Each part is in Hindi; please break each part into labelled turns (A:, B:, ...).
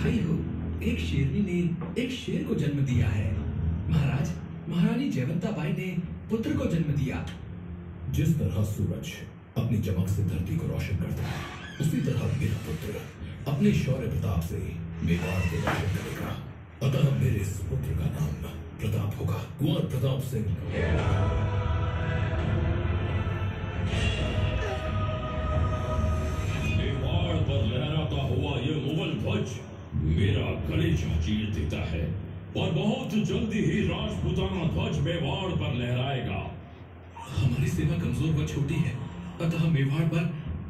A: बधाई हो। एक शेरनी ने एक शेर को जन्म दिया है। महाराज, महारानी जयवंता बाई ने पुत्र को जन्म दिया।
B: जिस तरह सूरज अपनी चमक से धरती को रोशन करता है, उसी तरह मेरा पुत्र अपने शौर्य प्रताप से मेवाड़ को रोशन करेगा। अतः मेरे इस पुत्र का नाम प्रताप होगा, कुंवर प्रताप सिंह।
C: मेवाड़ पर लहराता हुआ यह मुगल ध्वज मेरा कलेजा चीर देता है और बहुत जल्दी ही राजपूताना ध्वज मेवाड़ पर लहराएगा।
A: हमारी सेना कमजोर व छोटी है, अतः मेवाड़ पर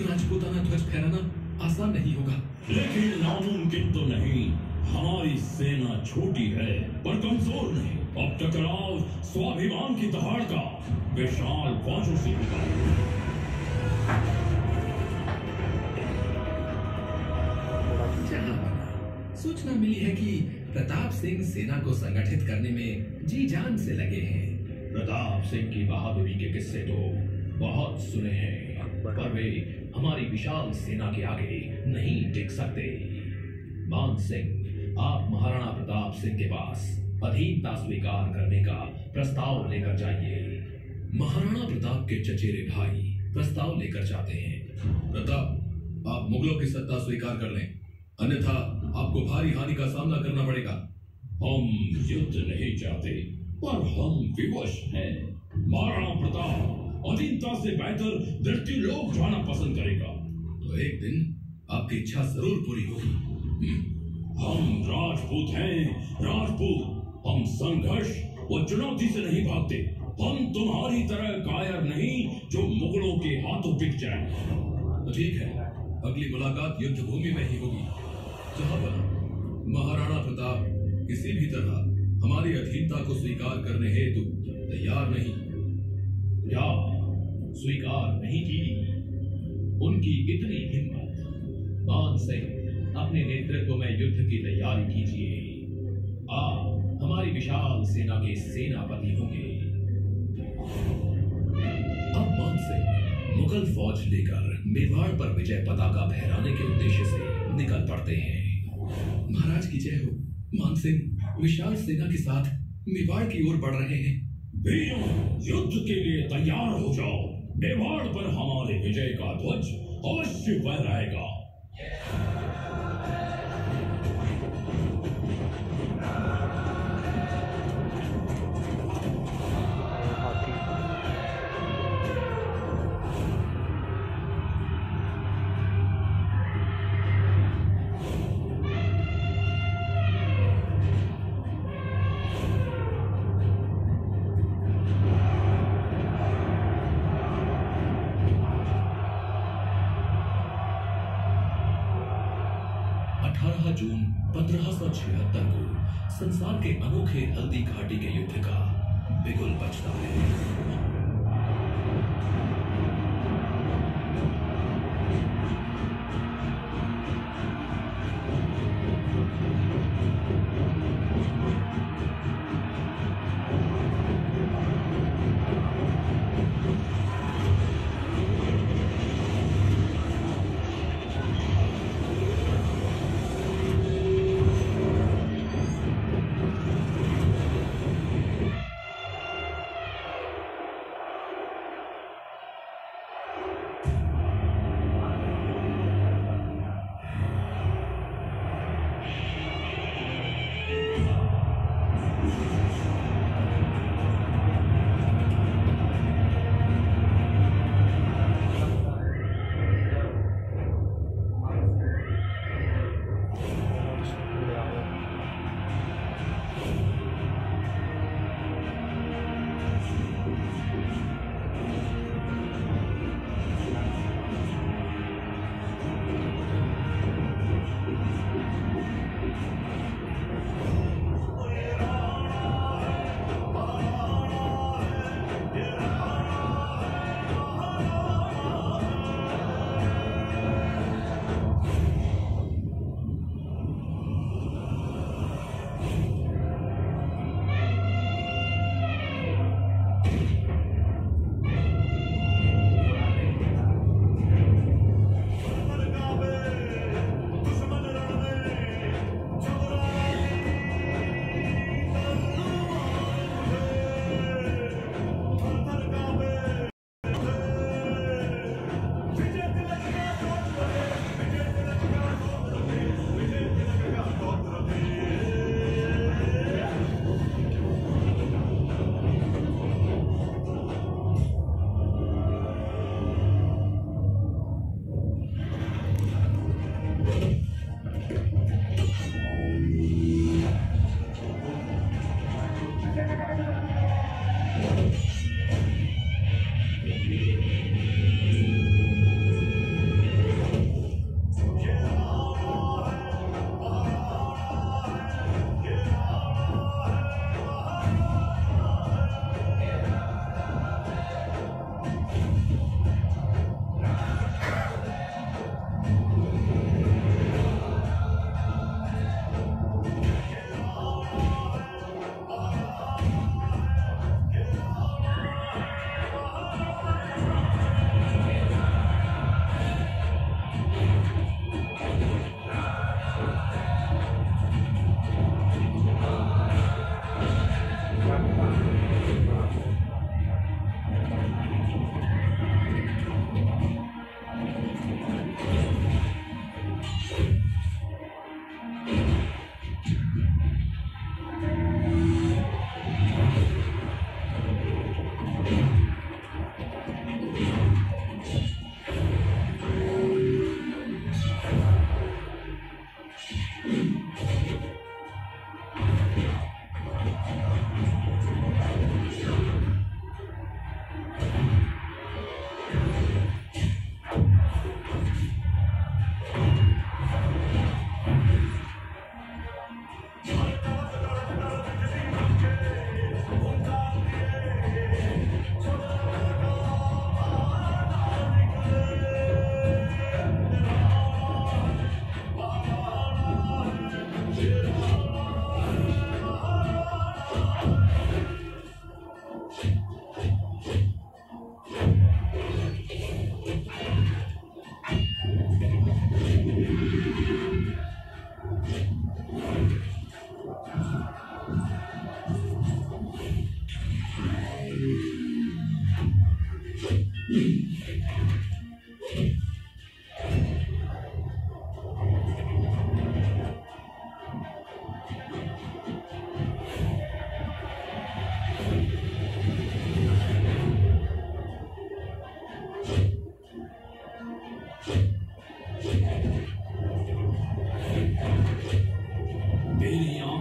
A: राजपूताना ध्वज फहराना आसान नहीं होगा।
C: लेकिन नामुमकिन तो नहीं। हमारी सेना छोटी है पर कमजोर नहीं। अब टकराव स्वाभिमान की दहाड़ का विशाल फौजों से होगा।
A: सूचना मिली है कि प्रताप सिंह सेना को संगठित करने में जी जान से लगे हैं।
B: प्रताप सिंह की बहादुरी के किस्से तो बहुत सुने हैं, पर वे हमारी विशाल सेना के आगे नहीं टिक सकते। मान सिंह, आप महाराणा प्रताप सिंह के पास अधीनता स्वीकार करने का प्रस्ताव लेकर जाइए। महाराणा प्रताप के चचेरे भाई प्रस्ताव लेकर जाते हैं। प्रताप, आप मुगलों की सत्ता स्वीकार कर लें, अन्यथा आपको भारी हानि का सामना करना पड़ेगा।
C: हम युद्ध नहीं चाहते, पर हम विवश हैं। महाराणा प्रताप अधीनता से बेहतर धरती लोग जाना पसंद करेगा।
A: तो एक दिन आपकी इच्छा जरूर पूरी होगी।
C: हम राजपूत हैं, राजपूत। हम संघर्ष व चुनौती से नहीं भागते। हम तुम्हारी तरह कायर नहीं जो मुगलों के हाथों बिक जाए।
A: तो ठीक है, अगली मुलाकात युद्ध भूमि में ही होगी, जहां पर महाराणा प्रताप किसी भी तरह हमारी अधीनता को स्वीकार करने हेतु तैयार नहीं।
B: या स्वीकार नहीं की? उनकी इतनी हिम्मत। मान सिंह, अपने नेतृत्व में युद्ध की तैयारी कीजिए। आप हमारी विशाल सेना के सेनापति होंगे। अब मान सिंह मुगल फौज लेकर मेवाड़ पर विजय पताका फहराने के उद्देश्य से निकल पड़ते हैं।
A: महाराज की जय हो। मान सिंह विशाल सेना के साथ मेवाड़ की ओर बढ़ रहे हैं।
C: वीरों, युद्ध के लिए तैयार हो जाओ। मेवाड़ पर हमारे विजय का ध्वज अवश्य फहराएगा।
B: जून 1576 को संसार के अनोखे हल्दी घाटी के युद्ध का बिगुल बजता है।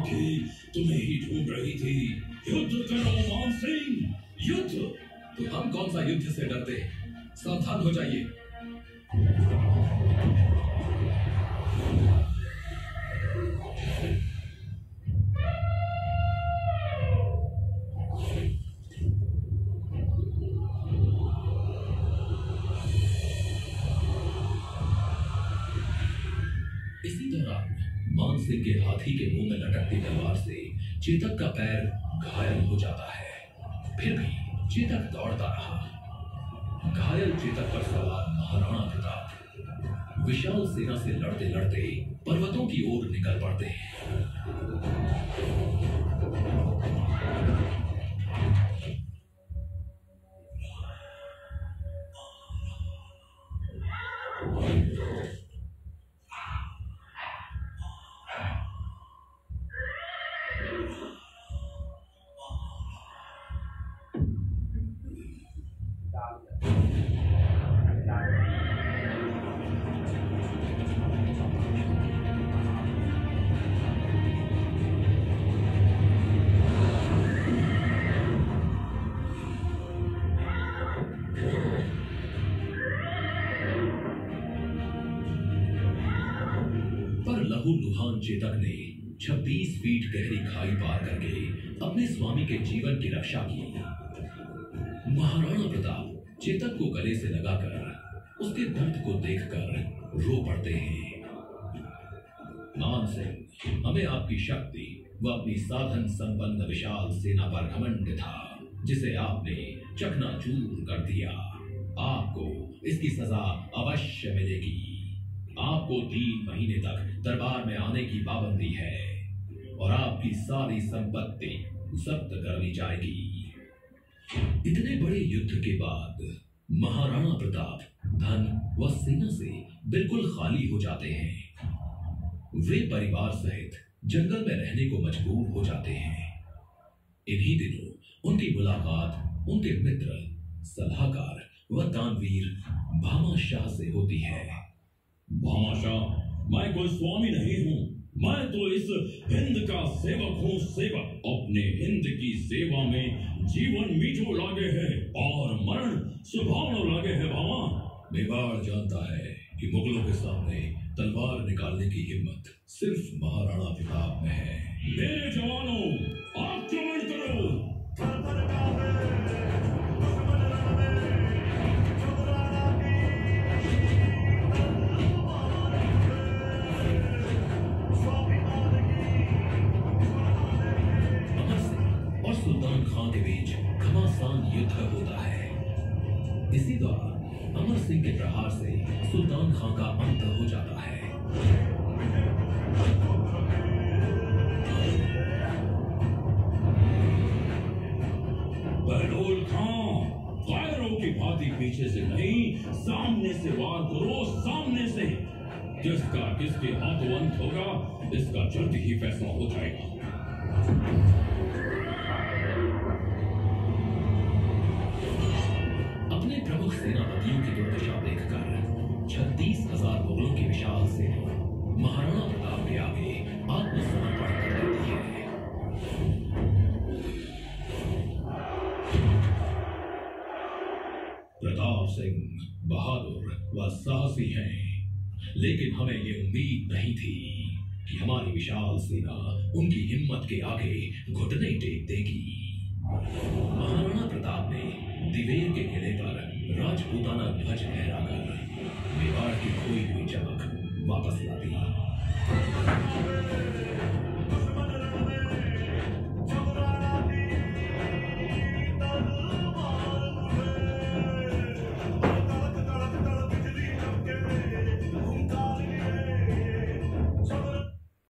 C: थी, तुम्हें ही ढूंढ रही थी। युद्ध करो मान सिंह,
A: युद्ध? तो हम कौन सा युद्ध से डरते? सावधान हो जाइए।
B: इसी दौरान मान सिंह के हाथी के मुंह में लटकती तलवार से चेतक का पैर घायल हो जाता है। फिर भी चेतक दौड़ता रहा। घायल चेतक पर सवार महाराणा प्रताप विशाल सेना से लड़ते लड़ते पर्वतों की ओर निकल पड़ते हैं। लुहान चेतक ने 26 फीट गहरी खाई पार करके अपने स्वामी के जीवन की रक्षा की। महाराणा प्रताप चेतक को गले से लगाकर उसके दर्द को देखकर रो पड़ते हैं। मान सिंह, हमें आपकी शक्ति व अपनी साधन संपन्न विशाल सेना पर घमंड था, जिसे आपने चकनाचूर कर दिया। आपको इसकी सजा अवश्य मिलेगी। आपको 3 महीने तक दरबार में आने की पाबंदी है और आपकी सारी संपत्ति जब्त कर ली जाएगी। इतने बड़े युद्ध के बाद महाराणा प्रताप धन व सेना से बिल्कुल खाली हो जाते हैं। वे परिवार सहित जंगल में रहने को मजबूर हो जाते हैं। इन्हीं दिनों उनकी मुलाकात उनके मित्र, सलाहकार व दानवीर भामा शाह से होती है।
C: भामाशाह, मैं कोई स्वामी नहीं हूँ, मैं तो इस हिंद का सेवक हूँ। सेवक अपने हिंद की सेवा में जीवन मीठो लागे है और मरण सुभावनो लागे है। भामा,
A: मेवाड़ जानता है कि मुगलों के सामने तलवार निकालने की हिम्मत सिर्फ महाराणा प्रताप में है।
C: मेरे जवानों, आक्रमण करो।
B: सुल्तान खान के बीच घमासान युद्ध होता है। इसी दौरान अमर सिंह के प्रहार से सुल्तान खान का अंत हो जाता है।
C: बहलोल खां, कायरों की भांति पीछे से नहीं, सामने से वार करो, सामने से। किसका किसके हाथों अंत होगा, इसका जल्द ही फैसला हो जाएगा।
B: अपने प्रमुख सेनापतियों की दुर्दशा देखकर 36,000 मुगलों की विशाल सेना महाराणा प्रताप के आगे आत्मसमर्पण कर देती है। प्रताप सिंह बहादुर व साहसी हैं, लेकिन हमें ये उम्मीद नहीं थी कि हमारी विशाल सेना उनकी हिम्मत के आगे घुटने टेक देगी। महाराणा प्रताप ने दिवेर के किले पर राजपूताना ध्वज फहराकर मेवाड़ की खोई हुई चमक वापस ला दी।